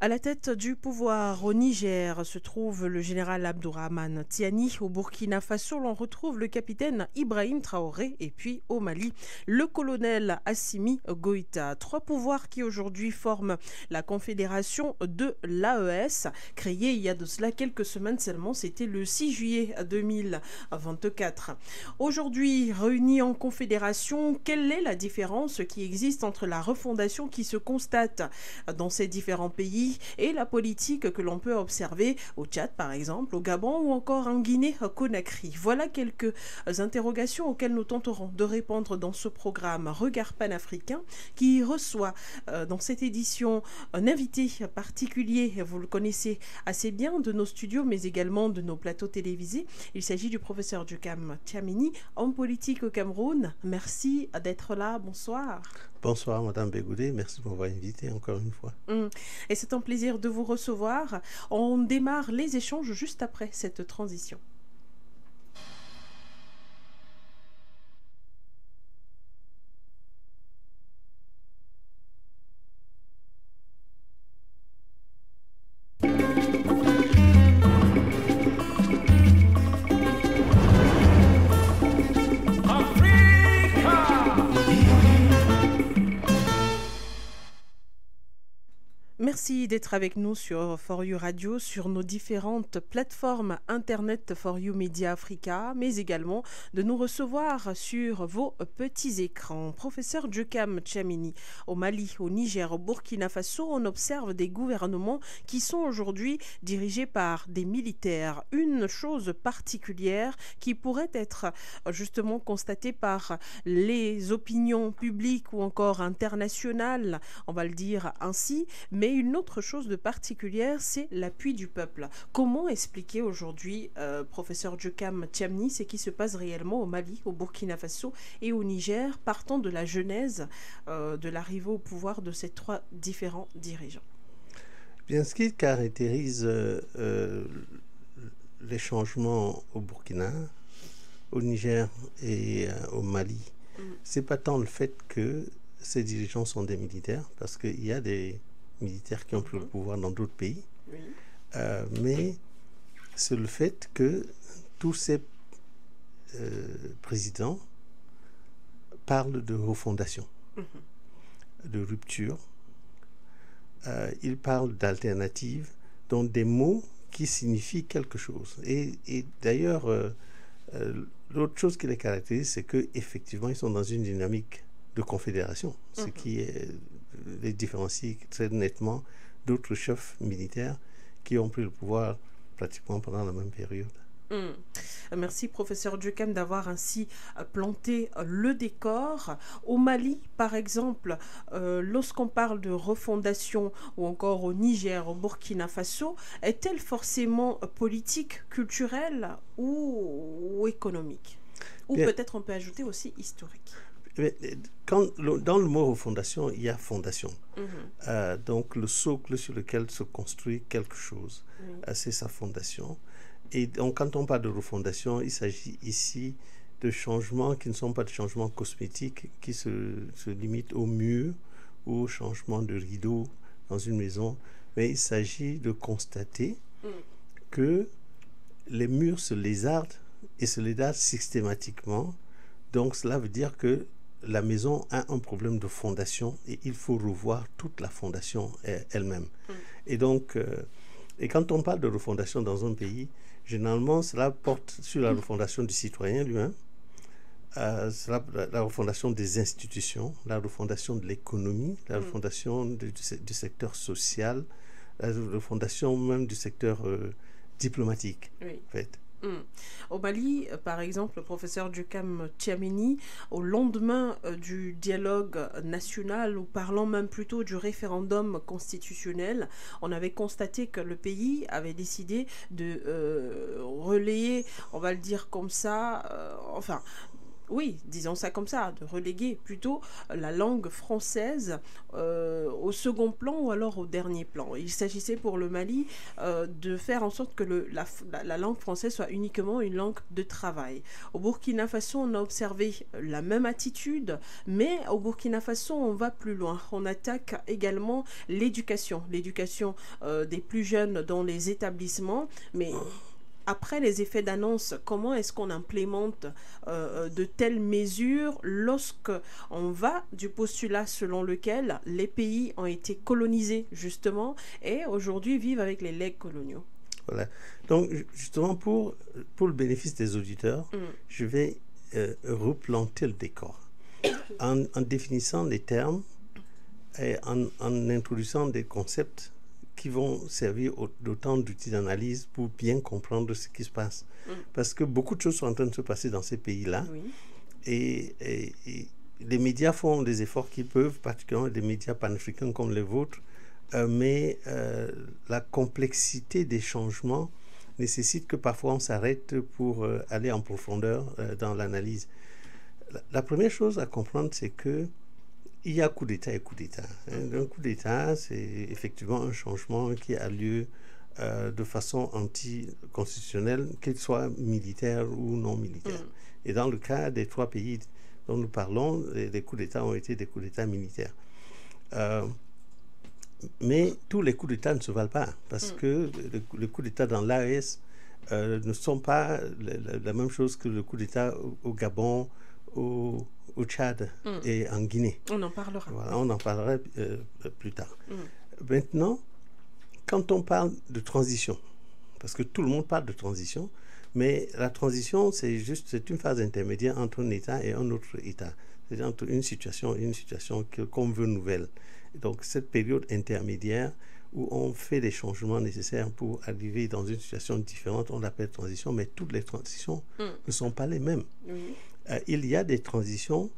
À la tête du pouvoir au Niger se trouve le général Abdourahmane Tiani. Au Burkina Faso, l'on retrouve le capitaine Ibrahim Traoré. Et puis au Mali, le colonel Assimi Goïta. Trois pouvoirs qui aujourd'hui forment la confédération de l'AES. Créée il y a de cela quelques semaines seulement, c'était le 6 juillet 2024. Aujourd'hui, réunis en confédération, quelle est la différence qui existe entre la refondation qui se constate dans ces différents pays et la politique que l'on peut observer au Tchad par exemple, au Gabon ou encore en Guinée-Conakry. Voilà quelques interrogations auxquelles nous tenterons de répondre dans ce programme Regard panafricain qui reçoit dans cette édition un invité particulier, vous le connaissez assez bien de nos studios mais également de nos plateaux télévisés. Il s'agit du professeur Djoukam Tchamini, homme politique au Cameroun. Merci d'être là, bonsoir. Bonsoir Madame Bégoudé, merci de m'avoir invité encore une fois. Et c'est un plaisir de vous recevoir. On démarre les échanges juste après cette transition. Merci d'être avec nous sur For You Radio, sur nos différentes plateformes Internet For You Media Africa, mais également de nous recevoir sur vos petits écrans. Professeur Djoukam Tchamini, au Mali, au Niger, au Burkina Faso, on observe des gouvernements qui sont aujourd'hui dirigés par des militaires. Une chose particulière qui pourrait être justement constatée par les opinions publiques ou encore internationales, on va le dire ainsi, mais une autre chose de particulière, c'est l'appui du peuple. Comment expliquer aujourd'hui, professeur Djoukam Tchamini, ce qui se passe réellement au Mali, au Burkina Faso et au Niger, partant de la genèse de l'arrivée au pouvoir de ces trois différents dirigeants? Bien, ce qui caractérise les changements au Burkina, au Niger et au Mali, c'est pas tant le fait que ces dirigeants sont des militaires, parce qu'il y a des militaires qui ont pris le pouvoir dans d'autres pays, mais c'est le fait que tous ces présidents parlent de refondation, de rupture, ils parlent d'alternative, donc des mots qui signifient quelque chose. Et d'ailleurs, l'autre chose qui les caractérise, c'est qu'effectivement, ils sont dans une dynamique de confédération, ce qui les différencie très nettement d'autres chefs militaires qui ont pris le pouvoir pratiquement pendant la même période. Merci professeur Djoukam d'avoir ainsi planté le décor. Au Mali, par exemple, lorsqu'on parle de refondation ou encore au Niger, au Burkina Faso, est-elle forcément politique, culturelle ou économique? Ou peut-être on peut ajouter aussi historique. Dans le mot refondation, il y a fondation. Donc le socle sur lequel se construit quelque chose, c'est sa fondation. Et donc quand on parle de refondation, il s'agit ici de changements qui ne sont pas de changements cosmétiques, qui se limitent au mur ou au changement de rideau dans une maison, mais il s'agit de constater que les murs se lézardent et se lézardent systématiquement. Donc cela veut dire que la maison a un problème de fondation et il faut revoir toute la fondation elle-même. Et donc, et quand on parle de refondation dans un pays, généralement cela porte sur la refondation du citoyen lui-même, la refondation des institutions, la refondation de l'économie, la refondation du secteur social, la refondation même du secteur diplomatique, en fait. Au Mali, par exemple, le professeur Djoukam Tchamini, au lendemain du dialogue national, ou parlant même plutôt du référendum constitutionnel, on avait constaté que le pays avait décidé de relayer, on va le dire comme ça, oui, disons ça comme ça, de reléguer plutôt la langue française au second plan ou alors au dernier plan. Il s'agissait pour le Mali de faire en sorte que la langue française soit uniquement une langue de travail. Au Burkina Faso, on a observé la même attitude, mais au Burkina Faso, on va plus loin. On attaque également l'éducation des plus jeunes dans les établissements, mais après les effets d'annonce, comment est-ce qu'on implémente de telles mesures lorsque on va du postulat selon lequel les pays ont été colonisés justement et aujourd'hui vivent avec les legs coloniaux? Voilà. Donc justement pour le bénéfice des auditeurs, je vais replanter le décor en définissant les termes et en introduisant des concepts qui vont servir d'autant d'outils d'analyse pour bien comprendre ce qui se passe. Parce que beaucoup de choses sont en train de se passer dans ces pays-là. Oui. Et les médias font des efforts qu'ils peuvent, particulièrement des médias panafricains comme les vôtres, mais la complexité des changements nécessite que parfois on s'arrête pour aller en profondeur dans l'analyse. La première chose à comprendre, c'est que il y a coup d'État et coup d'État. Un coup d'État, c'est effectivement un changement qui a lieu de façon anticonstitutionnelle, qu'il soit militaire ou non militaire. Et dans le cas des 3 pays dont nous parlons, les coups d'État ont été des coups d'État militaires. Mais tous les coups d'État ne se valent pas, parce que les coups d'État dans l'AES ne sont pas la même chose que le coup d'État au Gabon, au Tchad et en Guinée. On en parlera. Voilà, on en parlera plus tard. Maintenant, quand on parle de transition, parce que tout le monde parle de transition, mais la transition, c'est une phase intermédiaire entre un État et un autre État. C'est entre une situation et une situation qu'on veut nouvelle. Donc, cette période intermédiaire où on fait les changements nécessaires pour arriver dans une situation différente, on l'appelle transition, mais toutes les transitions ne sont pas les mêmes. Il y a des transitions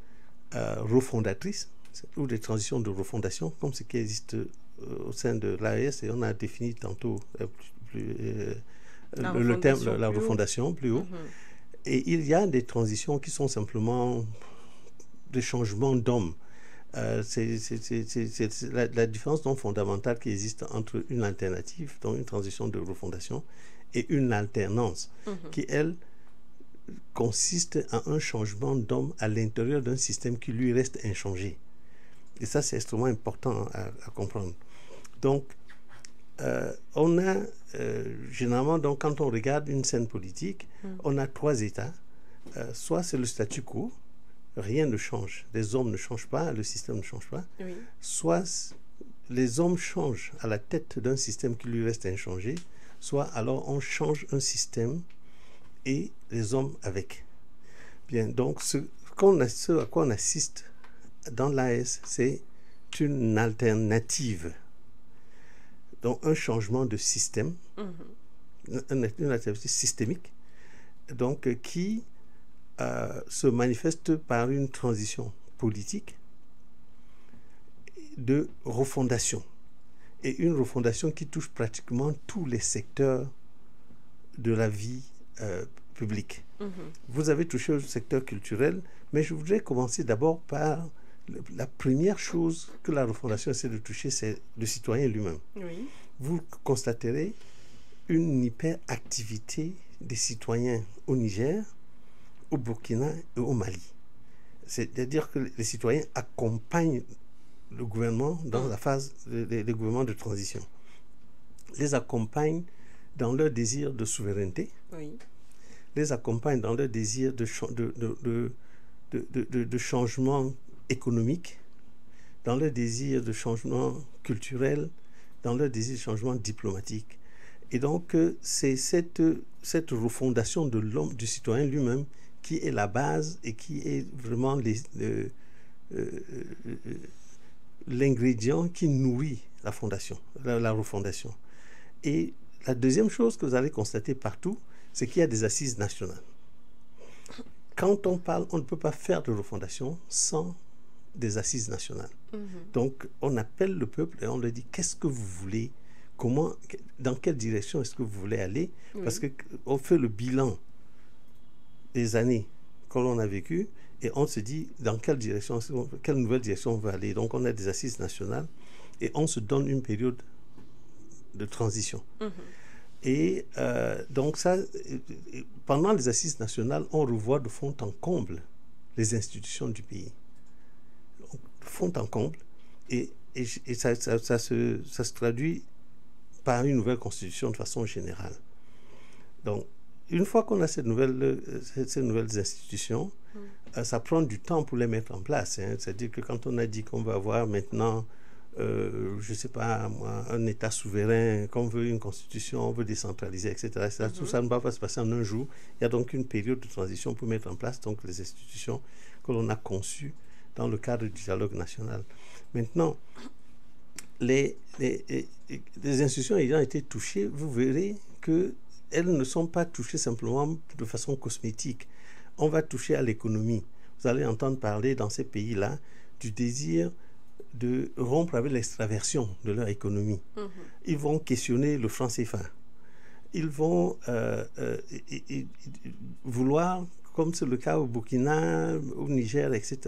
refondatrices ou des transitions de refondation, comme ce qui existe au sein de l'AES, et on a défini tantôt le terme la refondation plus haut. Et il y a des transitions qui sont simplement des changements d'hommes. C'est la différence donc fondamentale qui existe entre une alternative, donc une transition de refondation, et une alternance, qui, elle, consiste en un changement d'homme à l'intérieur d'un système qui lui reste inchangé. Et ça, c'est extrêmement important à comprendre. Donc, on a généralement, donc, quand on regarde une scène politique, on a 3 États. Soit c'est le statu quo, rien ne change, les hommes ne changent pas, le système ne change pas. Oui. Soit les hommes changent à la tête d'un système qui lui reste inchangé, soit alors on change un système et les hommes avec. Bien, donc ce à quoi on assiste dans l'AES, c'est une alternative. Donc un changement de système, une alternative systémique, donc qui se manifeste par une transition politique de refondation. Et une refondation qui touche pratiquement tous les secteurs de la vie public. Vous avez touché au secteur culturel, mais je voudrais commencer d'abord par la première chose que la refondation essaie de toucher, c'est le citoyen lui-même. Oui. Vous constaterez une hyperactivité des citoyens au Niger, au Burkina et au Mali. C'est-à-dire que les citoyens accompagnent le gouvernement dans la phase des gouvernements de transition. Les accompagnent dans leur désir de souveraineté, les accompagnent dans leur désir de changement économique, dans leur désir de changement culturel, dans leur désir de changement diplomatique. Et donc, c'est cette refondation de l'homme, du citoyen lui-même, qui est la base et qui est vraiment l'ingrédient qui nourrit la fondation, la refondation. Et la deuxième chose que vous allez constater partout, c'est qu'il y a des assises nationales. Quand on parle, on ne peut pas faire de refondation sans des assises nationales. Donc, on appelle le peuple et on lui dit, qu'est-ce que vous voulez? Comment, dans quelle direction est-ce que vous voulez aller? Parce qu'on fait le bilan des années que l'on a vécues et on se dit dans quelle direction, quelle nouvelle direction on va aller. Donc on a des assises nationales et on se donne une période de transition. Et donc ça, pendant les assises nationales, on revoit de fond en comble les institutions du pays. Donc, de fond en comble. Et ça se traduit par une nouvelle constitution de façon générale. Donc, une fois qu'on a ces nouvelles institutions, ça prend du temps pour les mettre en place. Hein. C'est-à-dire que quand on a dit qu'on va avoir maintenant, je ne sais pas moi, un État souverain, qu'on veut une constitution, on veut décentraliser, etc. Tout ça ne va pas se passer en un jour. Il y a donc une période de transition pour mettre en place donc, les institutions que l'on a conçues dans le cadre du dialogue national. Maintenant, les institutions ayant été touchées, vous verrez qu'elles ne sont pas touchées simplement de façon cosmétique. On va toucher à l'économie. Vous allez entendre parler dans ces pays-là du désir de rompre avec l'extraversion de leur économie. Ils vont questionner le franc CFA. Ils vont vouloir, comme c'est le cas au Burkina, au Niger, etc.,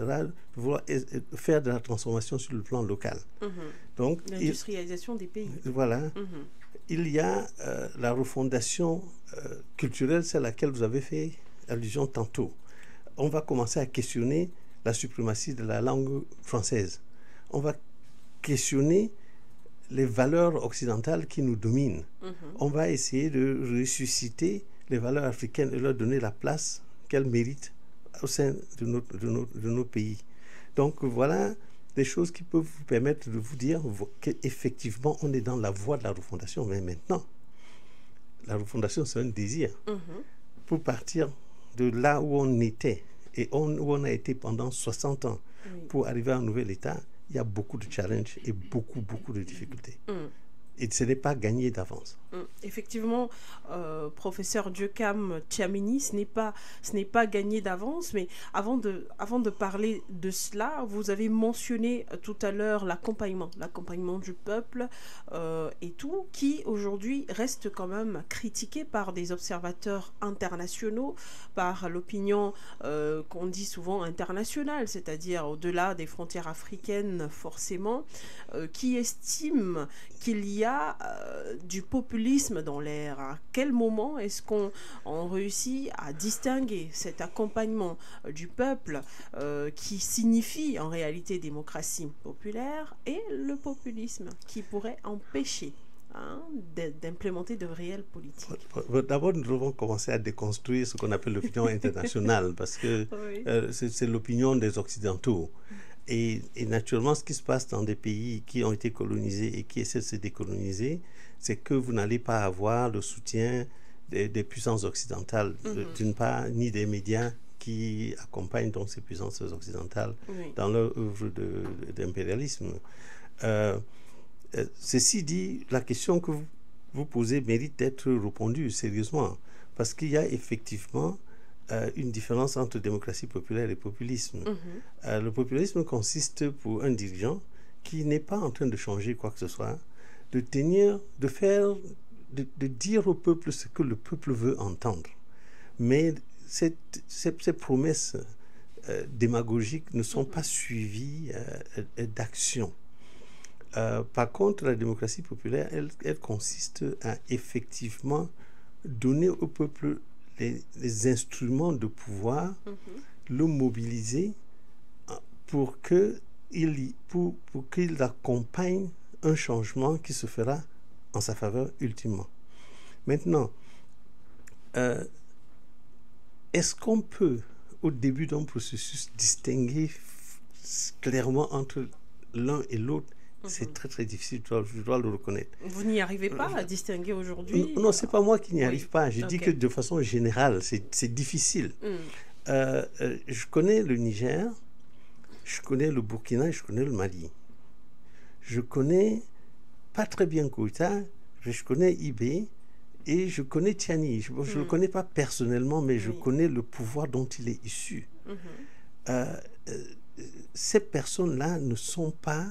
vouloir faire de la transformation sur le plan local. Donc, l'industrialisation des pays. Voilà. Il y a la refondation culturelle, c'est à laquelle vous avez fait allusion tantôt. On va commencer à questionner la suprématie de la langue française. On va questionner les valeurs occidentales qui nous dominent. On va essayer de ressusciter les valeurs africaines et leur donner la place qu'elles méritent au sein de nos pays. Donc voilà des choses qui peuvent vous permettre de vous dire qu'effectivement on est dans la voie de la refondation. Mais maintenant, la refondation c'est un désir pour partir de là où on était et où on a été pendant 60 ans pour arriver à un nouvel État. Il y a beaucoup de challenges et beaucoup de difficultés. Et ce n'est pas gagné d'avance. Effectivement, professeur Dieucam Tchiameni, ce n'est pas gagné d'avance, mais avant de parler de cela, vous avez mentionné tout à l'heure l'accompagnement du peuple et tout, qui aujourd'hui reste quand même critiqué par des observateurs internationaux, par l'opinion qu'on dit souvent internationale, c'est-à-dire au-delà des frontières africaines forcément, qui estime qu'il y a du populisme dans l'air. À quel moment est-ce qu'on réussit à distinguer cet accompagnement du peuple qui signifie en réalité démocratie populaire et le populisme qui pourrait empêcher d'implémenter de réelles politiques? D'abord, nous devons commencer à déconstruire ce qu'on appelle l'opinion internationale parce que c'est l'opinion des Occidentaux. Et naturellement, ce qui se passe dans des pays qui ont été colonisés et qui essaient de se décoloniser, c'est que vous n'allez pas avoir le soutien des puissances occidentales, d'une part, ni des médias qui accompagnent donc ces puissances occidentales dans leur œuvre d'impérialisme. Ceci dit, la question que vous posez mérite d'être répondue sérieusement, parce qu'il y a effectivement une différence entre démocratie populaire et populisme. Le populisme consiste pour un dirigeant qui n'est pas en train de changer quoi que ce soit, de dire au peuple ce que le peuple veut entendre. Mais ces promesses démagogiques ne sont pas suivies d'action. Par contre, la démocratie populaire, elle consiste à effectivement donner au peuple les instruments de pouvoir, le mobiliser pour qu'il accompagne un changement qui se fera en sa faveur ultimement. Maintenant, est-ce qu'on peut, au début d'un processus, distinguer clairement entre l'un et l'autre? C'est très très difficile, je dois le reconnaître. Vous n'y arrivez pas à distinguer aujourd'hui? Non, c'est pas moi qui n'y arrive pas. Je dis que de façon générale, c'est difficile. Je connais le Niger, je connais le Burkina, je connais le Mali. Je connais pas très bien Koïta, je connais Ibé et je connais Tiani. Je ne le connais pas personnellement, mais je connais le pouvoir dont il est issu. Ces personnes-là ne sont pas...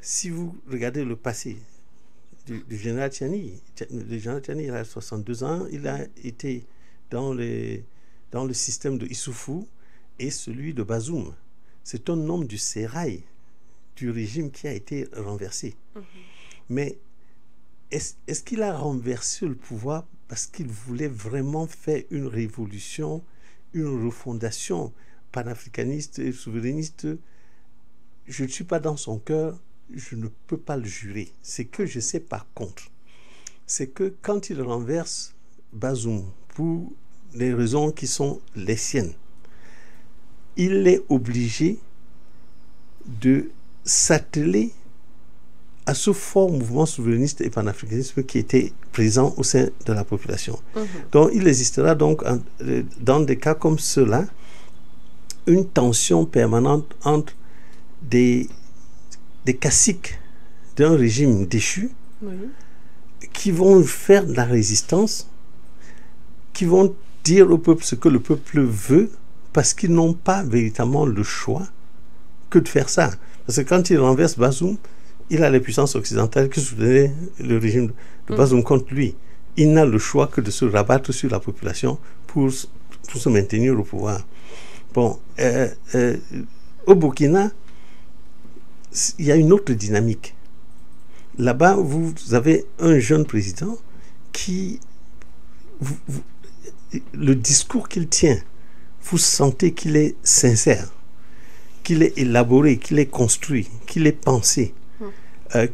Si vous regardez le passé du général Tiani, le général Tiani, il a 62 ans, il a été dans dans le système de Issoufou et celui de Bazoum. C'est un homme du sérail du régime qui a été renversé. Mais est-ce qu'il a renversé le pouvoir parce qu'il voulait vraiment faire une révolution, une refondation panafricaniste et souverainiste? Je ne suis pas dans son cœur, je ne peux pas le jurer. Ce que je sais par contre, c'est que quand il renverse Bazoum pour les raisons qui sont les siennes, il est obligé de s'atteler à ce fort mouvement souverainiste et panafricanisme qui était présent au sein de la population. Donc il existera donc dans des cas comme ceux-là une tension permanente entre des caciques d'un régime déchu qui vont faire de la résistance, qui vont dire au peuple ce que le peuple veut, parce qu'ils n'ont pas véritablement le choix que de faire ça. Parce que quand il renverse Bazoum, il a les puissances occidentales qui soutenaient le régime de Bazoum contre lui. Il n'a le choix que de se rabattre sur la population pour se maintenir au pouvoir. Bon, au Burkina, il y a une autre dynamique. Là-bas, vous avez un jeune président qui... le discours qu'il tient, vous sentez qu'il est sincère, qu'il est élaboré, qu'il est construit, qu'il est pensé,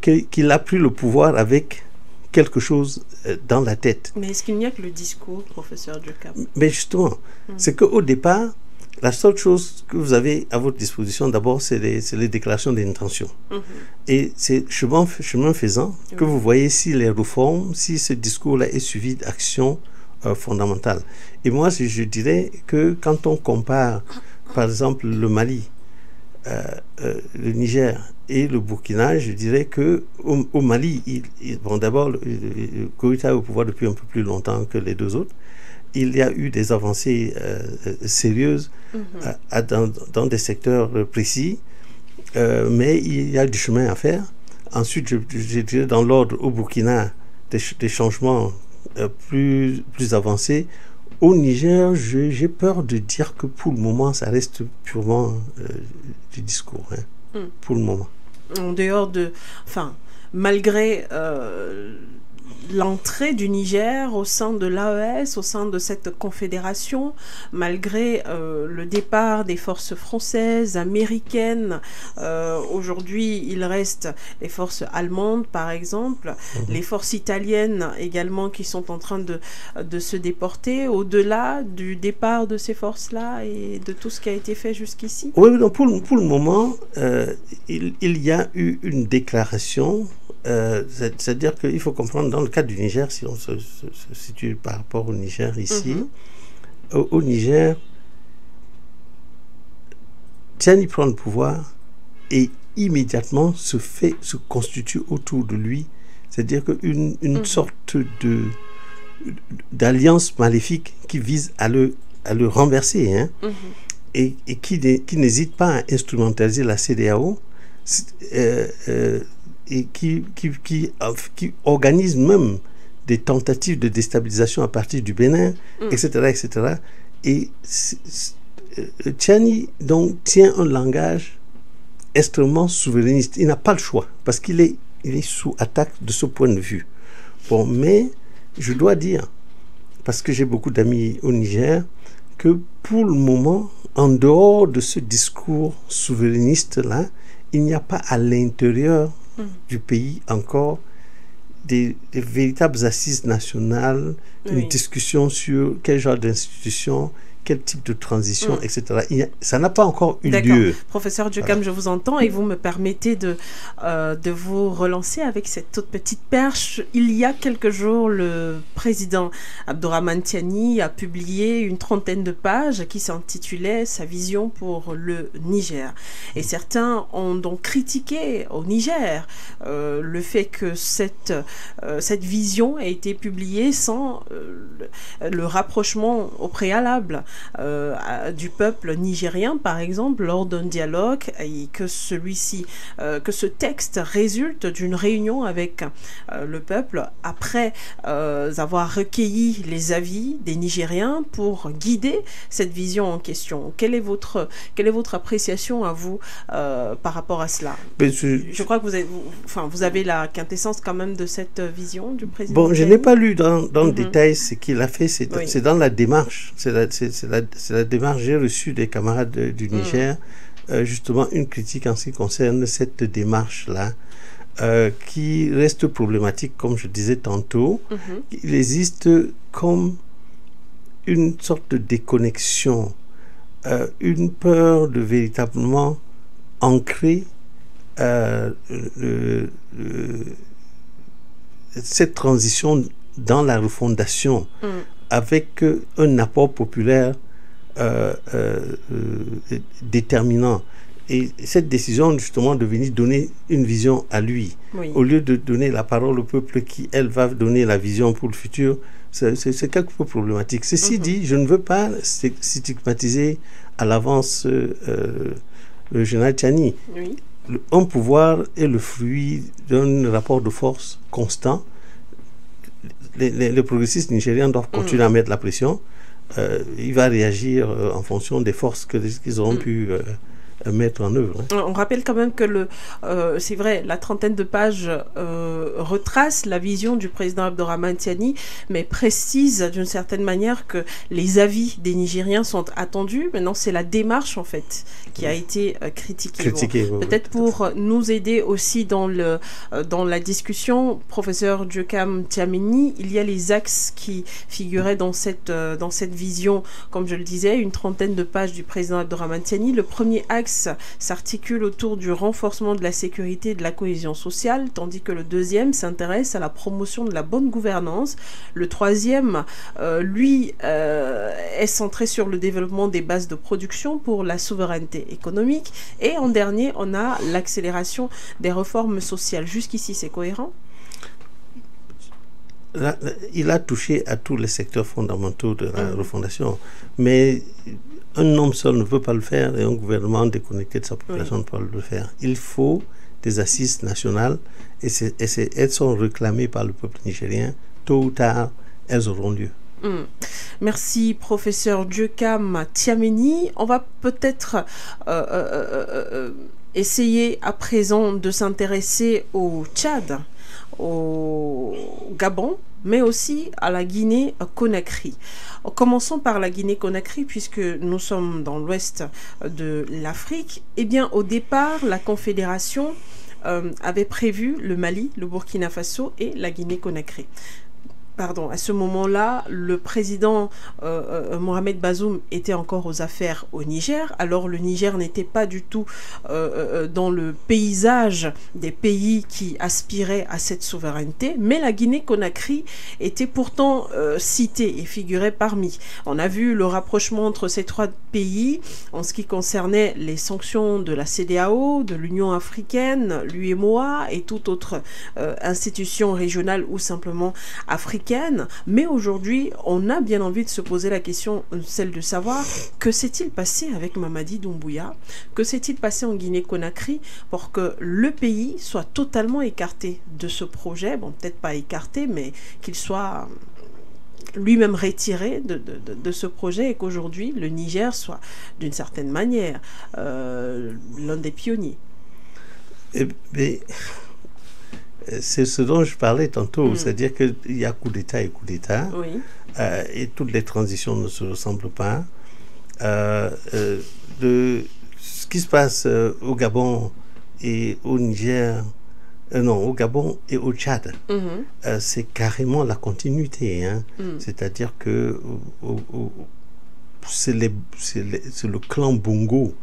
qu'il a pris le pouvoir avec quelque chose dans la tête. Mais est-ce qu'il n'y a que le discours, professeur Djokam? Mais justement, c'est qu'au départ, la seule chose que vous avez à votre disposition, d'abord, c'est les déclarations d'intention. Et c'est chemin faisant que vous voyez si les réformes, si ce discours-là est suivi d'actions fondamentales. Et moi, je dirais que quand on compare, par exemple, le Mali, le Niger et le Burkina, je dirais que au Mali, bon, d'abord, Koïta est au pouvoir depuis un peu plus longtemps que les deux autres. Il y a eu des avancées sérieuses dans des secteurs précis, mais il y a du chemin à faire. Ensuite, je dirais dans l'ordre au Burkina, des changements plus avancés. Au Niger, j'ai peur de dire que pour le moment, ça reste purement du discours, pour le moment. En dehors de... Enfin, malgré... l'entrée du Niger au sein de l'AES, au sein de cette confédération, malgré le départ des forces françaises, américaines, aujourd'hui il reste les forces allemandes par exemple, les forces italiennes également qui sont en train de se déporter, au-delà du départ de ces forces-là et de tout ce qui a été fait jusqu'ici? Oui, donc pour le moment, il y a eu une déclaration. C'est-à-dire qu'il faut comprendre, dans le cas du Niger, si on se situe par rapport au Niger ici, au Niger, Tiani prend le pouvoir et immédiatement se constitue autour de lui, c'est-à-dire une sorte d'alliance maléfique qui vise à le renverser, et qui n'hésite pas à instrumentaliser la CEDEAO, et qui organise même des tentatives de déstabilisation à partir du Bénin, etc., etc. Et Tiani donc tient un langage extrêmement souverainiste. Il n'a pas le choix, parce qu'il est sous attaque de ce point de vue. Bon, mais je dois dire, parce que j'ai beaucoup d'amis au Niger, que pour le moment, en dehors de ce discours souverainiste-là, il n'y a pas à l'intérieur du pays encore des véritables assises nationales, une discussion sur quel genre d'institution, quel type de transition, etc. Ça n'a pas encore eu lieu. Professeur Djokam, je vous entends et vous me permettez de vous relancer avec cette toute petite perche. Il y a quelques jours, le président Abdourahmane Tiani a publié une trentaine de pages qui s'intitulait « Sa vision pour le Niger ». Et certains ont donc critiqué au Niger le fait que cette vision ait été publiée sans le rapprochement au préalable du peuple nigérien, par exemple, lors d'un dialogue, et que que ce texte résulte d'une réunion avec le peuple après avoir recueilli les avis des Nigériens pour guider cette vision en question. Quelle est votre appréciation à vous par rapport à cela? Je crois que vous avez la quintessence quand même de cette vision du président. Bon, je n'ai pas lu dans le détail ce qu'il a fait, c'est dans la démarche. C'est la démarche. J'ai reçu des camarades du Niger, justement, une critique en ce qui concerne cette démarche-là, qui reste problématique, comme je disais tantôt. Il existe comme une sorte de déconnexion, une peur de véritablement ancrer cette transition dans la refondation avec un apport populaire déterminant. Et cette décision, justement, de venir donner une vision à lui, au lieu de donner la parole au peuple qui, elle, va donner la vision pour le futur, c'est quelque peu problématique. Ceci dit, je ne veux pas stigmatiser à l'avance le général Tchiani. Un pouvoir est le fruit d'un rapport de force constant. Les progressistes nigériens doivent continuer à mettre la pression. Il va réagir en fonction des forces qu'ils auront pu mettre en œuvre. On rappelle quand même que c'est vrai, la trentaine de pages retrace la vision du président Abdourahmane Tiani, mais précise d'une certaine manière que les avis des Nigériens sont attendus. Maintenant, c'est la démarche en fait qui a été critiquée. Peut-être pour nous aider aussi dans la discussion, professeur Diokam Tiameni, il y a les axes qui figuraient dans cette vision, comme je le disais, une trentaine de pages du président Abdourahmane Tiani. Le premier axe s'articule autour du renforcement de la sécurité et de la cohésion sociale, tandis que le deuxième s'intéresse à la promotion de la bonne gouvernance. Le troisième, lui, est centré sur le développement des bases de production pour la souveraineté économique. Et en dernier, on a l'accélération des réformes sociales. Jusqu'ici, c'est cohérent? Il a touché à tous les secteurs fondamentaux de la refondation, mais un homme seul ne peut pas le faire et un gouvernement déconnecté de sa population ne peut pas le faire. Il faut des assises nationales et elles sont réclamées par le peuple nigérien. Tôt ou tard, elles auront lieu. Merci, professeur Diokam Tiameni. On va peut-être essayer à présent de s'intéresser au Tchad, au Gabon, mais aussi à la Guinée-Conakry. Commençons par la Guinée-Conakry, puisque nous sommes dans l'ouest de l'Afrique. Eh bien, au départ, la Confédération avait prévu le Mali, le Burkina Faso et la Guinée-Conakry. Pardon, à ce moment-là, le président Mohamed Bazoum était encore aux affaires au Niger. Alors le Niger n'était pas du tout dans le paysage des pays qui aspiraient à cette souveraineté, mais la Guinée-Conakry était pourtant citée et figurait parmi. On a vu le rapprochement entre ces trois pays en ce qui concernait les sanctions de la CEDEAO, de l'Union africaine, l'UEMOA et toute autre institution régionale ou simplement africaine. Mais aujourd'hui, on a bien envie de se poser la question, celle de savoir que s'est-il passé avec Mamadi Doumbouya, que s'est-il passé en Guinée-Conakry pour que le pays soit totalement écarté de ce projet, bon peut-être pas écarté, mais qu'il soit lui-même retiré de ce projet et qu'aujourd'hui le Niger soit d'une certaine manière l'un des pionniers. C'est ce dont je parlais tantôt, c'est-à-dire qu'il y a coup d'État et coup d'État, et toutes les transitions ne se ressemblent pas. Ce qui se passe au Gabon et au Niger, au Gabon et au Tchad, c'est carrément la continuité. C'est-à-dire que c'est le clan Bongo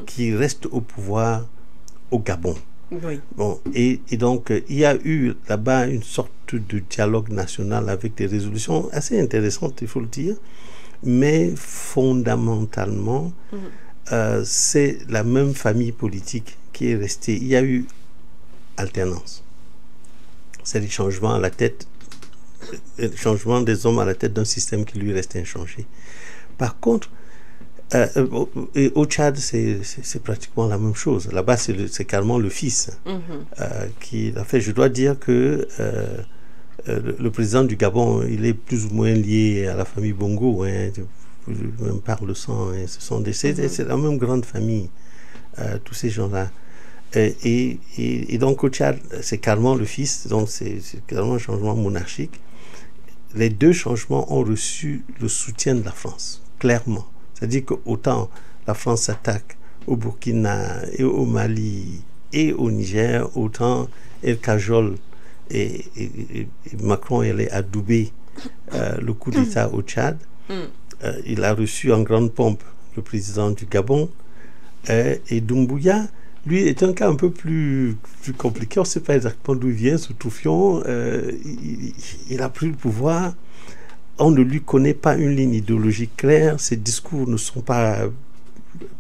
qui reste au pouvoir au Gabon. Bon, et donc, il y a eu là-bas une sorte de dialogue national avec des résolutions assez intéressantes, il faut le dire, mais fondamentalement, c'est la même famille politique qui est restée. Il y a eu alternance. C'est des changements à la tête changement des hommes à la tête d'un système qui lui reste inchangé. Par contre, au Tchad, c'est pratiquement la même chose. Là-bas, c'est carrément le fils qui l'a fait. Je dois dire que le président du Gabon, il est plus ou moins lié à la famille Bongo, hein, même par le sang. Hein. C'est la même grande famille, tous ces gens-là. Et donc au Tchad, c'est carrément le fils, donc c'est carrément un changement monarchique. Les deux changements ont reçu le soutien de la France, clairement. C'est-à-dire qu'autant la France s'attaque au Burkina et au Mali et au Niger, autant elle cajole et Macron elle est adoubé le coup d'État au Tchad. Il a reçu en grande pompe le président du Gabon et Doumbouya, lui, est un cas un peu plus compliqué. On ne sait pas exactement d'où il vient, ce Touffion. Il a pris le pouvoir. On ne lui connaît pas une ligne idéologique claire. Ses discours ne sont pas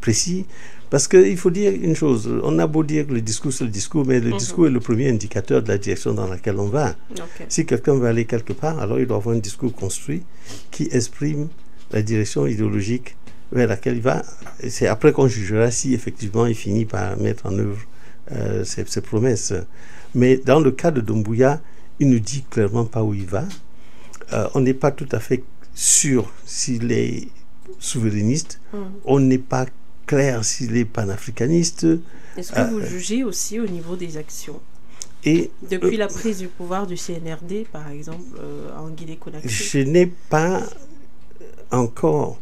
précis. Parce qu'il faut dire une chose. On a beau dire que le discours, c'est le discours, mais le discours est le premier indicateur de la direction dans laquelle on va. Okay. Si quelqu'un veut aller quelque part, alors il doit avoir un discours construit qui exprime la direction idéologique vers laquelle il va. C'est après qu'on jugera si effectivement il finit par mettre en œuvre ses promesses. Mais dans le cas de Doumbouya, il ne dit clairement pas où il va. On n'est pas tout à fait sûr s'il est souverainiste. On n'est pas clair s'il est panafricaniste. Est-ce que vous jugez aussi au niveau des actions? Et depuis la prise du pouvoir du CNRD, par exemple, en Guinée-Conakry? Je n'ai pas encore...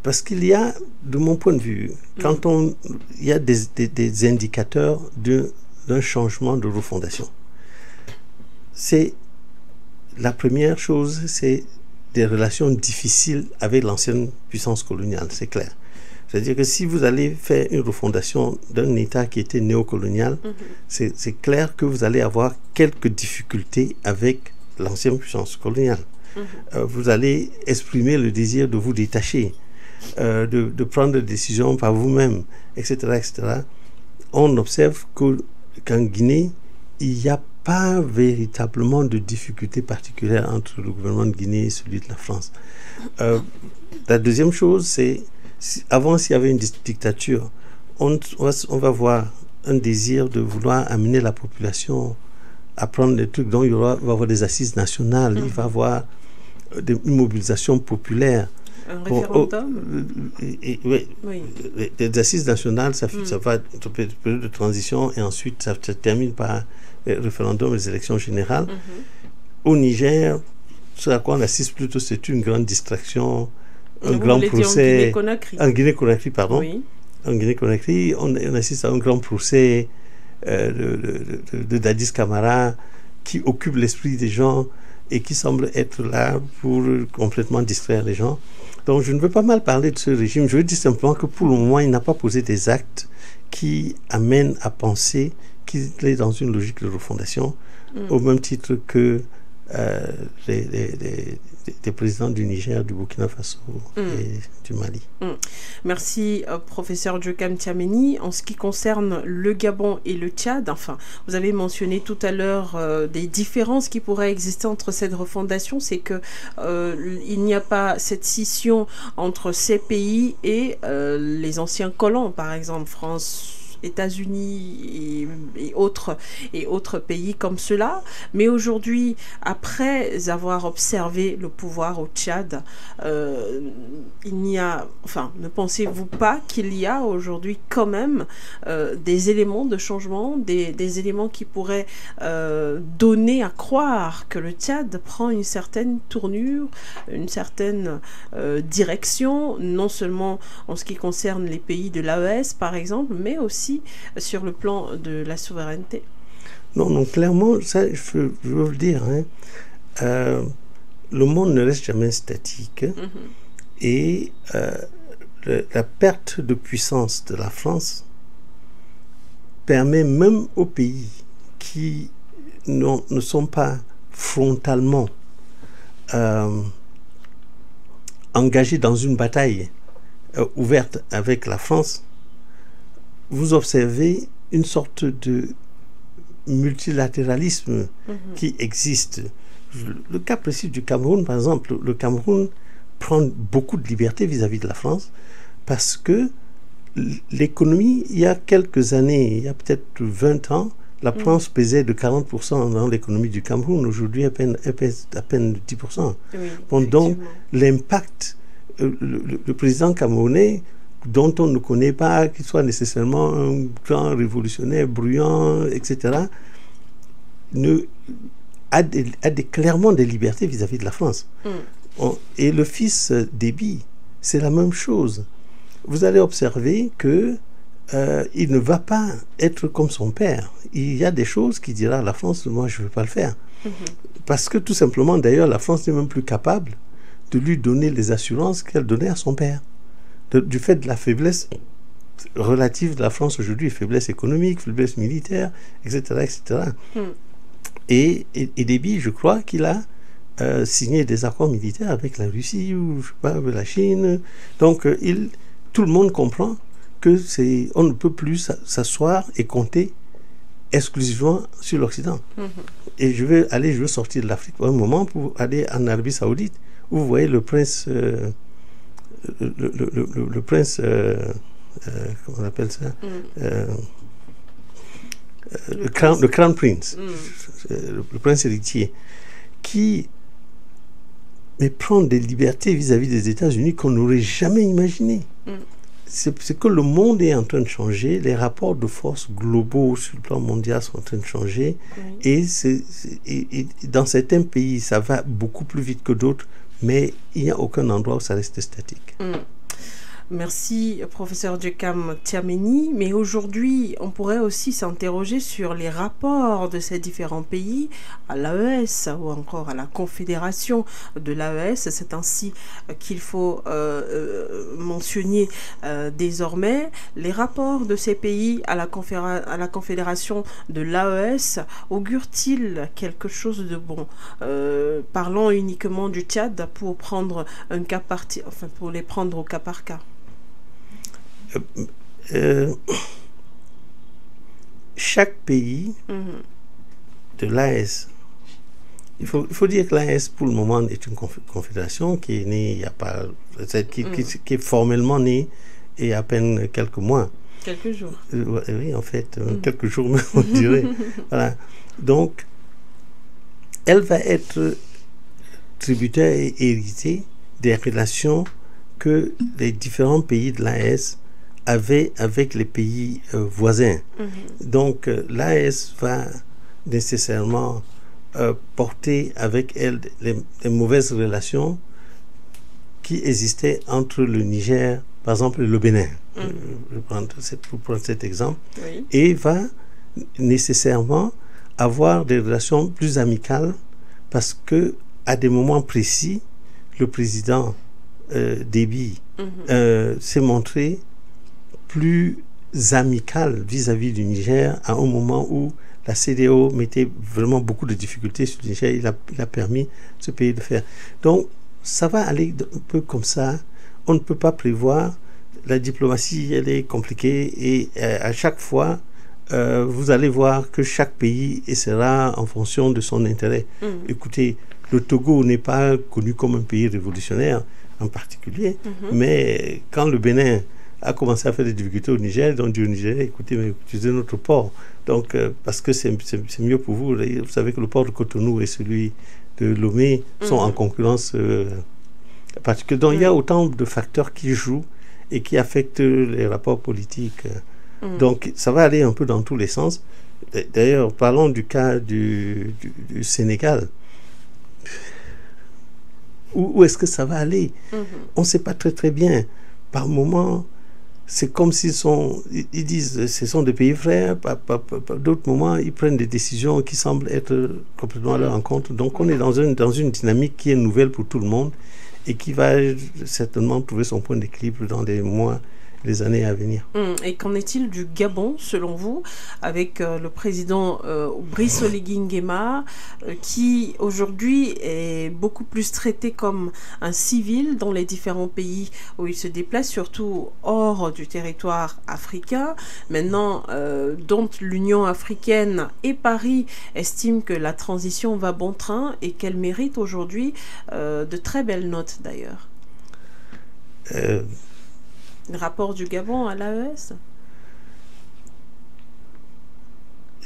Parce qu'il y a, de mon point de vue, quand il y a des indicateurs d'un changement de refondation. C'est la première chose, c'est des relations difficiles avec l'ancienne puissance coloniale, c'est clair. C'est-à-dire que si vous allez faire une refondation d'un État qui était néocolonial, c'est clair que vous allez avoir quelques difficultés avec l'ancienne puissance coloniale. Vous allez exprimer le désir de vous détacher. De prendre des décisions par vous-même, etc., etc. On observe qu'en Guinée, il n'y a pas véritablement de difficultés particulières entre le gouvernement de Guinée et celui de la France. La deuxième chose, c'est, avant, s'il y avait une dictature, on va voir un désir de vouloir amener la population à prendre des trucs dont il va y avoir des assises nationales, il va y avoir une mobilisation populaire. Un référendum? Oui. Les assises nationales, ça va être une période de transition et ensuite ça se termine par le référendum et les élections générales. Au Niger, ce à quoi on assiste plutôt, c'est une grande distraction, un grand procès. En Guinée-Conakry, pardon. Oui. En Guinée-Conakry, on assiste à un grand procès de Dadis Camara qui occupe l'esprit des gens et qui semble être là pour complètement distraire les gens. Donc je ne veux pas mal parler de ce régime, je veux dire simplement que pour le moment, il n'a pas posé des actes qui amènent à penser qu'il est dans une logique de refondation, au même titre que les présidents du Niger, du Burkina Faso et du Mali. Merci, professeur Djokam Tiameni. En ce qui concerne le Gabon et le Tchad, enfin, vous avez mentionné tout à l'heure des différences qui pourraient exister entre cette refondation, c'est que il n'y a pas cette scission entre ces pays et les anciens colons, par exemple France, États-Unis et autres pays comme cela. Mais aujourd'hui, après avoir observé le pouvoir au Tchad, il n'y a, enfin, ne pensez-vous pas qu'il y a aujourd'hui quand même des éléments de changement, des éléments qui pourraient donner à croire que le Tchad prend une certaine tournure, une certaine direction, non seulement en ce qui concerne les pays de l'AES par exemple, mais aussi sur le plan de la souveraineté? Non, clairement, ça, je veux le dire, hein, le monde ne reste jamais statique et la perte de puissance de la France permet même aux pays qui ne sont pas frontalement engagés dans une bataille ouverte avec la France. Vous observez une sorte de multilatéralisme qui existe. le cas précis du Cameroun, par exemple, le Cameroun prend beaucoup de liberté vis-à-vis de la France parce que l'économie, il y a quelques années, il y a peut-être 20 ans, la France pesait de 40% dans l'économie du Cameroun. Aujourd'hui, elle pèse à peine 10%. Oui, bon, donc, l'impact, le président camerounais, dont on ne connaît pas qu'il soit nécessairement un grand révolutionnaire bruyant, etc., a clairement des libertés vis-à-vis de la France. Et le fils Déby, c'est la même chose. Vous allez observer que il ne va pas être comme son père. Il y a des choses qu'il dira à la France, moi je ne veux pas le faire. Parce que tout simplement, d'ailleurs, la France n'est même plus capable de lui donner les assurances qu'elle donnait à son père. Du fait de la faiblesse relative de la France aujourd'hui, faiblesse économique, faiblesse militaire, etc. etc. Et Déby, je crois qu'il a signé des accords militaires avec la Russie ou je sais pas, avec la Chine. Donc, tout le monde comprend que on ne peut plus s'asseoir et compter exclusivement sur l'Occident. Et je veux sortir de l'Afrique pour un moment pour aller en Arabie Saoudite, où vous voyez le prince, le prince, comment on appelle ça, le Crown Prince, le prince héritier, qui prend des libertés vis-à-vis des États-Unis qu'on n'aurait jamais imaginé. C'est que le monde est en train de changer, les rapports de force globaux sur le plan mondial sont en train de changer, et dans certains pays, ça va beaucoup plus vite que d'autres, mais il n'y a aucun endroit où ça reste statique. Merci, professeur Djekam Tiameni. Mais aujourd'hui, on pourrait aussi s'interroger sur les rapports de ces différents pays à l'AES ou encore à la confédération de l'AES. C'est ainsi qu'il faut mentionner désormais les rapports de ces pays à la confédération de l'AES. Augurent-ils quelque chose de bon? Parlons uniquement du Tchad pour prendre un cas pour les prendre au cas par cas. Chaque pays de l'AES, il faut dire que l'AES pour le moment est une confédération qui est née il y a pas, qui est formellement née il y a à peine quelques mois. Quelques jours. Oui, en fait, quelques jours même, on dirait. Voilà. Donc, elle va être tributaire et héritée des relations que les différents pays de l'AES avaient avec les pays voisins. Donc, l'AES va nécessairement porter avec elle les mauvaises relations qui existaient entre le Niger, par exemple, et le Bénin. Pour prendre cet exemple. Et va nécessairement avoir des relations plus amicales parce que à des moments précis, le président Déby s'est montré plus amical vis-à-vis du Niger à un moment où la CEDEAO mettait vraiment beaucoup de difficultés sur le Niger. Il a permis à ce pays de faire. Donc, ça va aller un peu comme ça. On ne peut pas prévoir. La diplomatie, elle est compliquée et à chaque fois, vous allez voir que chaque pays essaiera en fonction de son intérêt. Écoutez, le Togo n'est pas connu comme un pays révolutionnaire en particulier, mais quand le Bénin a commencé à faire des difficultés au Niger, donc du Niger, écoutez, mais utilisez notre port. Donc, parce que c'est mieux pour vous. Vous savez que le port de Cotonou et celui de Lomé sont en concurrence particulière. Donc, il y a autant de facteurs qui jouent et qui affectent les rapports politiques. Donc, ça va aller un peu dans tous les sens. D'ailleurs, parlons du cas du Sénégal. Où est-ce que ça va aller? On ne sait pas très très bien. Par moments, c'est comme s'ils disent ce sont des pays frères. Par d'autres moments, ils prennent des décisions qui semblent être complètement à leur encontre. Donc, on est dans une dynamique qui est nouvelle pour tout le monde et qui va certainement trouver son point d'équilibre dans les mois les années à venir. Et qu'en est-il du Gabon, selon vous, avec le président Brice Oligui Nguema, qui aujourd'hui est beaucoup plus traité comme un civil dans les différents pays où il se déplace, surtout hors du territoire africain. Maintenant, dont l'Union africaine et Paris estiment que la transition va bon train et qu'elle mérite aujourd'hui de très belles notes d'ailleurs. Le rapport du Gabon à l'AES?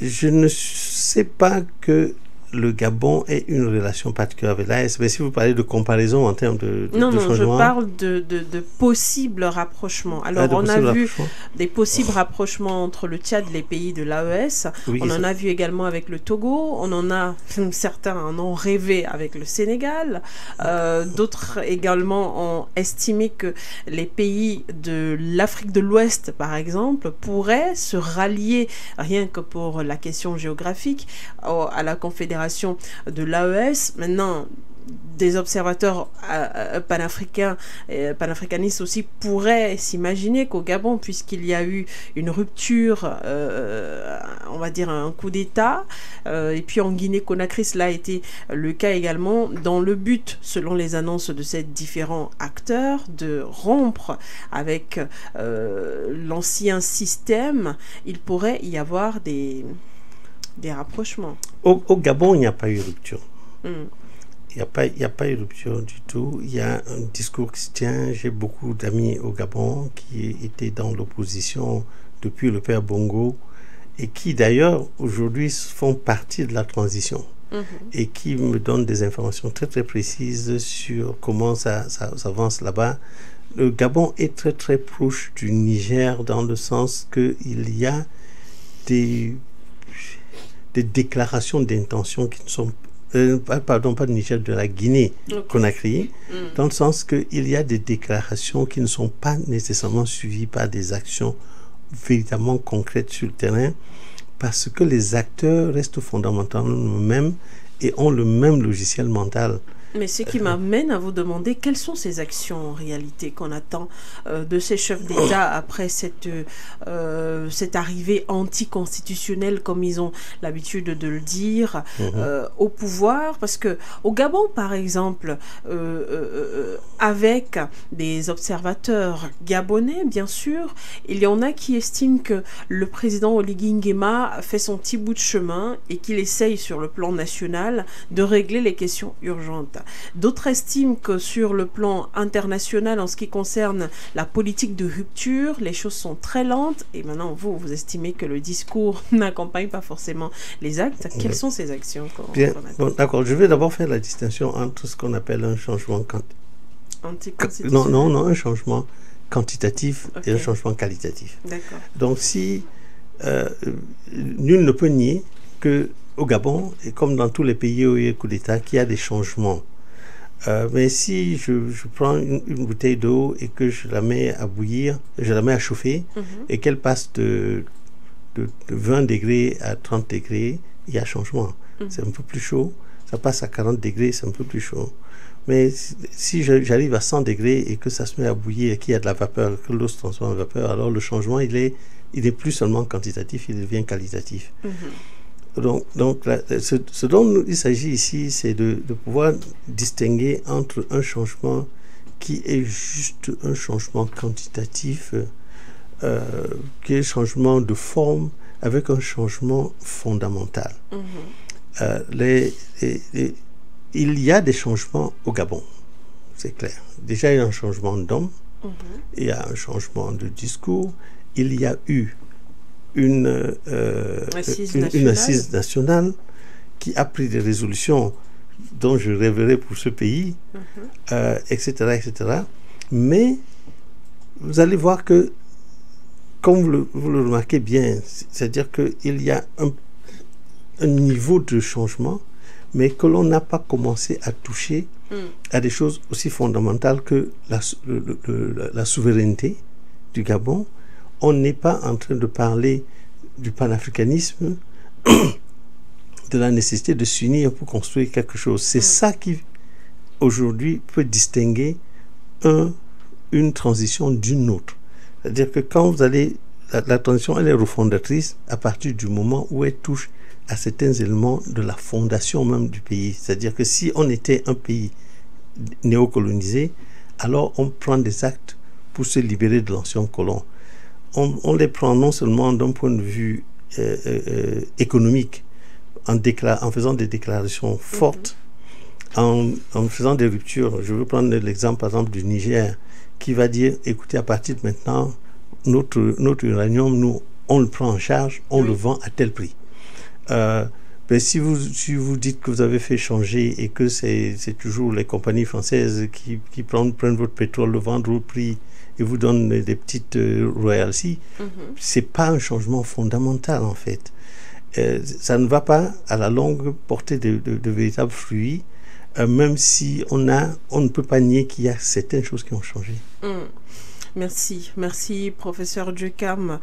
Je ne sais pas que le Gabon ait une relation particulière avec l'AES, mais si vous parlez de comparaison en termes de non, changement... je parle de possibles rapprochements. Alors, on a vu des possibles rapprochements entre le Tchad et les pays de l'AES. Oui, on en a vu également avec le Togo. On en a, certains en ont rêvé avec le Sénégal. D'autres également ont estimé que les pays de l'Afrique de l'Ouest, par exemple, pourraient se rallier, rien que pour la question géographique, à la Confédération de l'AES. Maintenant, des observateurs panafricanistes aussi pourraient s'imaginer qu'au Gabon, puisqu'il y a eu une rupture, on va dire un coup d'État, et puis en Guinée-Conakry, cela a été le cas également, dans le but, selon les annonces de ces différents acteurs, de rompre avec l'ancien système. Il pourrait y avoir des rapprochements. Au Gabon, il n'y a pas eu rupture. Il n'y a pas eu rupture du tout. Il y a un discours qui se tient. J'ai beaucoup d'amis au Gabon qui étaient dans l'opposition depuis le père Bongo et qui d'ailleurs aujourd'hui font partie de la transition et qui me donnent des informations très très précises sur comment ça avance là-bas. Le Gabon est très très proche du Niger dans le sens qu'il y a des déclarations d'intention qui ne sont pardon, pas de Niger, de la Guinée-Conakry, dans le sens qu'il y a des déclarations qui ne sont pas nécessairement suivies par des actions véritablement concrètes sur le terrain, parce que les acteurs restent fondamentalement les mêmes et ont le même logiciel mental. Mais ce qui m'amène à vous demander quelles sont ces actions en réalité qu'on attend de ces chefs d'État après cette arrivée anticonstitutionnelle, comme ils ont l'habitude de le dire, au pouvoir. Parce que au Gabon, par exemple, avec des observateurs gabonais, bien sûr, il y en a qui estiment que le président Oligui Nguema fait son petit bout de chemin et qu'il essaye sur le plan national de régler les questions urgentes. D'autres estiment que sur le plan international, en ce qui concerne la politique de rupture, les choses sont très lentes. Et maintenant, vous estimez que le discours n'accompagne pas forcément les actes. Quelles sont ces actions? Bien, bon, d'accord. Je vais d'abord faire la distinction entre ce qu'on appelle un changement un changement quantitatif et un changement qualitatif. D'accord. Donc, si nul ne peut nier que au Gabon, et comme dans tous les pays où il y a coup d'État, qu'il y a des changements. Mais si je prends une bouteille d'eau et que je la mets à bouillir, je la mets à chauffer, et qu'elle passe de 20 degrés à 30 degrés, il y a changement. C'est un peu plus chaud. Ça passe à 40 degrés, c'est un peu plus chaud. Mais si j'arrive à 100 degrés et que ça se met à bouillir et qu'il y a de la vapeur, que l'eau se transforme en vapeur, alors le changement, il est plus seulement quantitatif, il devient qualitatif. Donc là, ce dont il s'agit ici, c'est de pouvoir distinguer entre un changement qui est juste un changement quantitatif, qui est un changement de forme, avec un changement fondamental. Il y a des changements au Gabon, c'est clair. Déjà, il y a un changement d'homme, il y a un changement de discours, il y a eu une assise nationale qui a pris des résolutions dont je rêverais pour ce pays, etc., etc. Mais vous allez voir que, comme vous le remarquez bien, c'est-à-dire qu'il y a un niveau de changement, mais que l'on n'a pas commencé à toucher à des choses aussi fondamentales que la souveraineté du Gabon. On n'est pas en train de parler du panafricanisme, de la nécessité de s'unir pour construire quelque chose. C'est ça qui, aujourd'hui, peut distinguer une transition d'une autre. C'est-à-dire que quand vous allez... La transition, elle est refondatrice à partir du moment où elle touche à certains éléments de la fondation même du pays. C'est-à-dire que si on était un pays néocolonisé, alors on prend des actes pour se libérer de l'ancien colon. On les prend non seulement d'un point de vue économique, en faisant des déclarations fortes, en faisant des ruptures. Je veux prendre l'exemple, par exemple, du Niger, qui va dire, écoutez, à partir de maintenant, notre uranium, nous, on le prend en charge, on le vend à tel prix. Mais si vous dites que vous avez fait changer et que c'est toujours les compagnies françaises qui prennent votre pétrole, le vendent au prix et vous donnent des petites royalties, c'est pas un changement fondamental en fait. Ça ne va pas à la longue porter de véritables fruits, même si on ne peut pas nier qu'il y a certaines choses qui ont changé. Merci professeur Djekam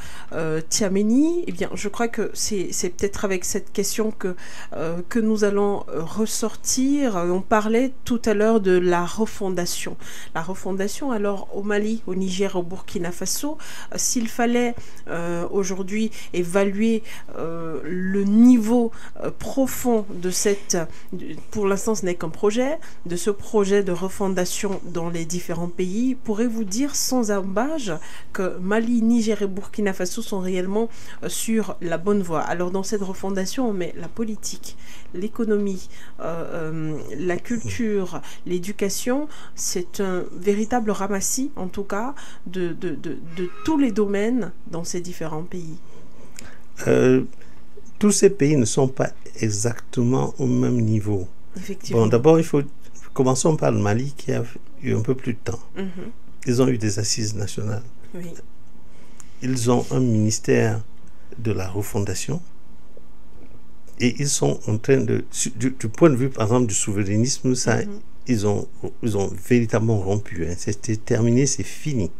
Tiameni. Eh bien, je crois que c'est peut-être avec cette question que nous allons ressortir. On parlait tout à l'heure de la refondation. La refondation, alors au Mali, au Niger, au Burkina Faso, s'il fallait aujourd'hui évaluer le niveau profond de pour l'instant ce n'est qu'un projet, de ce projet de refondation dans les différents pays, pourrez-vous dire sans embâche que Mali, Niger et Burkina Faso sont réellement sur la bonne voie? Alors dans cette refondation, on met la politique, l'économie, la culture, l'éducation. C'est un véritable ramassis, en tout cas, de tous les domaines dans ces différents pays. Tous ces pays ne sont pas exactement au même niveau. Effectivement. Bon, d'abord, commençons par le Mali qui a eu un peu plus de temps. Ils ont eu des assises nationales. Oui. Ils ont un ministère de la refondation. Et ils sont en train du point de vue, par exemple, du souverainisme, ça, ils ont véritablement rompu. Hein. C'était terminé, c'est fini.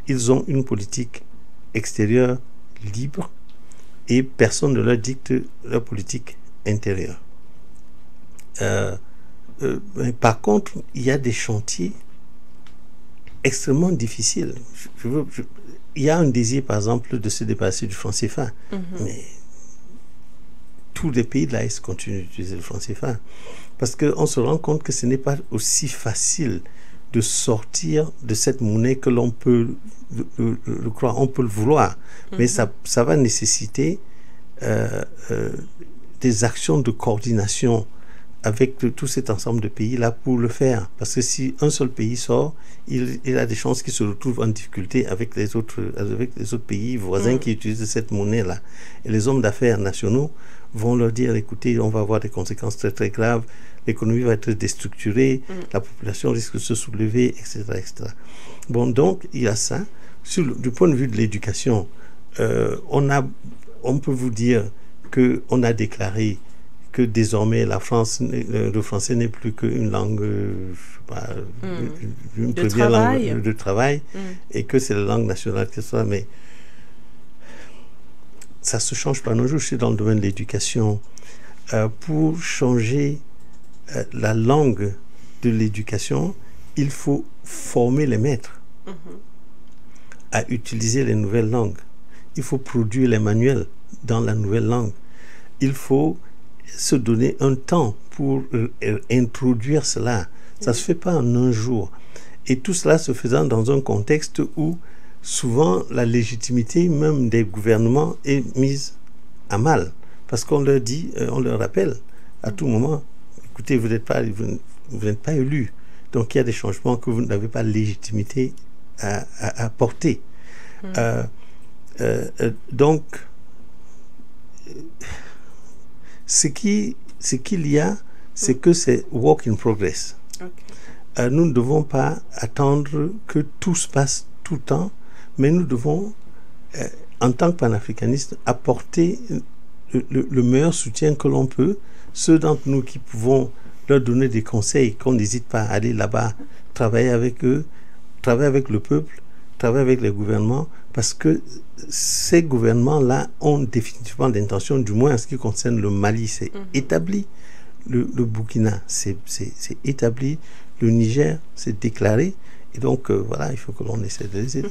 Ils ont une politique extérieure libre et personne ne leur dicte leur politique intérieure. Par contre, il y a des chantiers extrêmement difficiles. Il y a un désir, par exemple, de se dépasser du franc CFA, mais tous les pays de l'AES continuent d'utiliser le franc CFA parce qu'on se rend compte que ce n'est pas aussi facile de sortir de cette monnaie que l'on peut le croire, on peut le vouloir, mais ça va nécessiter des actions de coordination avec tout cet ensemble de pays-là pour le faire. Parce que si un seul pays sort, il a des chances qu'il se retrouve en difficulté avec les autres pays voisins qui utilisent cette monnaie-là. Et les hommes d'affaires nationaux vont leur dire, écoutez, on va avoir des conséquences très très graves, l'économie va être déstructurée, la population risque de se soulever, etc. etc. Bon, donc, il y a ça. Du point de vue de l'éducation, on peut vous dire qu'on a déclaré que désormais le français n'est plus qu'une langue, une première langue de travail, et que c'est la langue nationale, etc. Mais ça se change pas. Nos jours, je suis dans le domaine de l'éducation. Pour changer la langue de l'éducation, il faut former les maîtres à utiliser les nouvelles langues. Il faut produire les manuels dans la nouvelle langue. Il faut se donner un temps pour introduire cela. Ça ne se fait pas en un jour. Et tout cela se faisant dans un contexte où souvent la légitimité même des gouvernements est mise à mal. Parce qu'on leur dit, on leur rappelle à tout moment, écoutez, vous n'êtes pas élu. Donc il y a des changements que vous n'avez pas légitimité à porter. Donc, ce qu'il y a, c'est que c'est work in progress. Okay. Nous ne devons pas attendre que tout se passe tout le temps, mais nous devons, en tant que panafricanistes, apporter le meilleur soutien que l'on peut. Ceux d'entre nous qui pouvons leur donner des conseils, qu'on n'hésite pas à aller là-bas, travailler avec eux, travailler avec le peuple, travailler avec les gouvernements, parce que ces gouvernements-là ont définitivement l'intention, du moins en ce qui concerne le Mali, c'est établi. Le Burkina, c'est établi. Le Niger, c'est déclaré. Et donc, voilà, il faut que l'on essaie de les aider.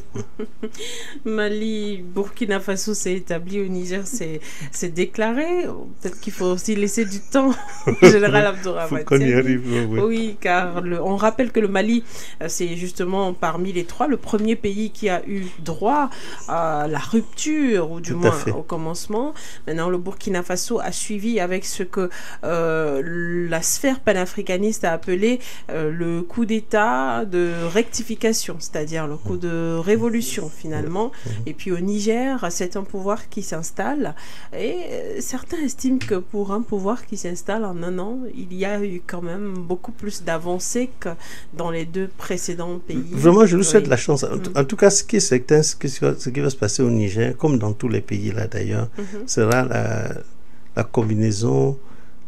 Mali, Burkina Faso s'est établi au Niger, c'est déclaré. Peut-être qu'il faut aussi laisser du temps au général Abdourahmane. Il faut qu'on y arrive. Oui, oui, car on rappelle que le Mali, c'est justement parmi les trois le premier pays qui a eu droit à la rupture, ou du moins au commencement. Maintenant, le Burkina Faso a suivi avec ce que la sphère panafricaniste a appelé le coup d'État de rectification, c'est-à-dire le coup de révolution finalement. Et puis au Niger, c'est un pouvoir qui s'installe, et certains estiment que pour un pouvoir qui s'installe en un an, il y a eu quand même beaucoup plus d'avancées que dans les deux précédents pays. Vraiment, je lui souhaite la chance. En tout cas, ce qui est certain, ce qui va se passer au Niger, comme dans tous les pays là d'ailleurs, sera la combinaison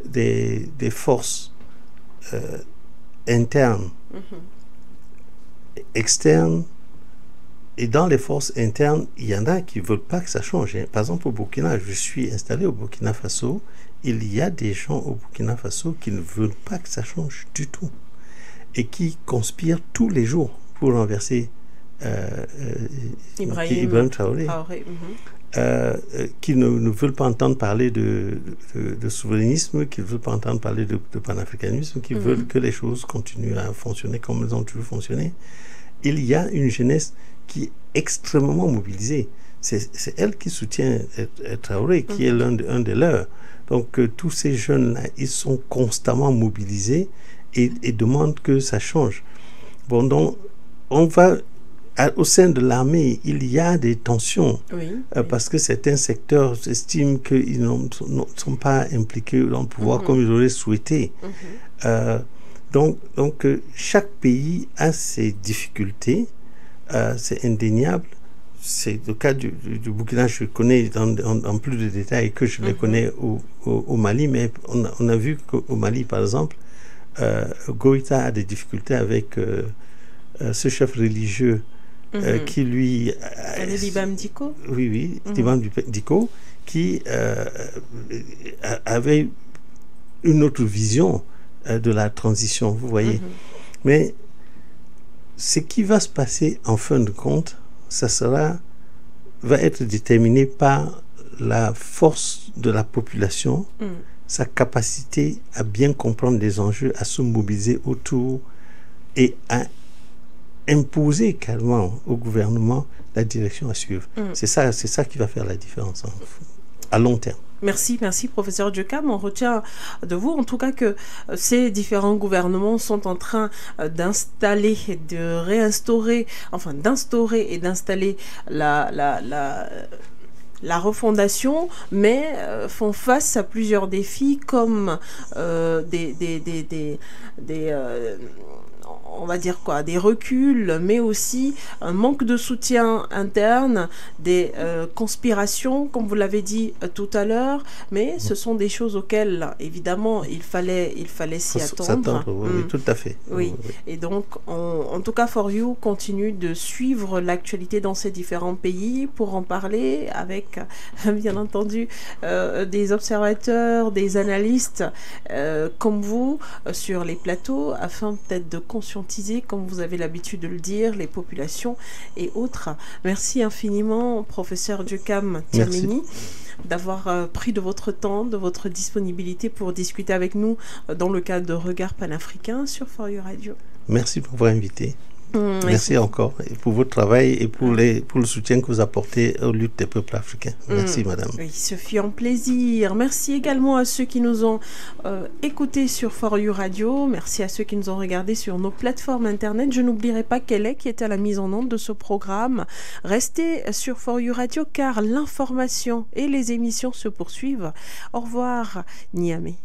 des forces internes, externes. Et dans les forces internes, il y en a qui ne veulent pas que ça change. Par exemple, au Burkina, je suis installé au Burkina Faso. Il y a des gens au Burkina Faso qui ne veulent pas que ça change du tout et qui conspirent tous les jours pour renverser Ibrahim Traoré. Qui ne veulent pas entendre parler de souverainisme, qui ne veulent pas entendre parler de panafricanisme, qui veulent que les choses continuent à fonctionner comme elles ont toujours fonctionné. Il y a une jeunesse qui est extrêmement mobilisée. C'est elle qui soutient Traoré, qui est un des leurs. Donc tous ces jeunes-là, ils sont constamment mobilisés et demandent que ça change. Bon, donc on va... Au sein de l'armée, il y a des tensions parce que certains secteurs estiment qu'ils ne sont pas impliqués dans le pouvoir comme ils auraient souhaité. Donc chaque pays a ses difficultés, c'est indéniable. C'est le cas du Burkina, je connais en plus de détails que je les connais au Mali, mais on a vu qu'au Mali, par exemple, Goïta a des difficultés avec ce chef religieux qui lui... Libam Diko. Oui, Libam Diko, qui avait une autre vision de la transition, vous voyez. Mais ce qui va se passer en fin de compte, va être déterminé par la force de la population, sa capacité à bien comprendre les enjeux, à se mobiliser autour et à imposer carrément au gouvernement la direction à suivre. C'est ça qui va faire la différence à long terme. Merci, professeur Diokam. On retient de vous, en tout cas, que ces différents gouvernements sont en train d'installer, d'instaurer et d'installer la refondation, mais font face à plusieurs défis comme on va dire quoi, des reculs, mais aussi un manque de soutien interne, des conspirations, comme vous l'avez dit tout à l'heure, mais ce sont des choses auxquelles, évidemment, il fallait s'y attendre. Oui, tout à fait. Oui. Et donc, en tout cas, For You continue de suivre l'actualité dans ces différents pays pour en parler avec, bien entendu, des observateurs, des analystes comme vous sur les plateaux, afin peut-être de conscientiser, comme vous avez l'habitude de le dire, les populations et autres. Merci infiniment, professeur Diokam Tiameni, d'avoir pris de votre temps, de votre disponibilité pour discuter avec nous dans le cadre de Regard panafricain sur For You Radio. Merci pour m'avoir invité. Merci encore pour votre travail et pour le soutien que vous apportez aux luttes des peuples africains. Merci, madame. Oui, ce fut un plaisir. Merci également à ceux qui nous ont écoutés sur For You Radio. Merci à ceux qui nous ont regardés sur nos plateformes internet. Je n'oublierai pas Kelly qui était à la mise en onde de ce programme. Restez sur For You Radio car l'information et les émissions se poursuivent. Au revoir, Niamey.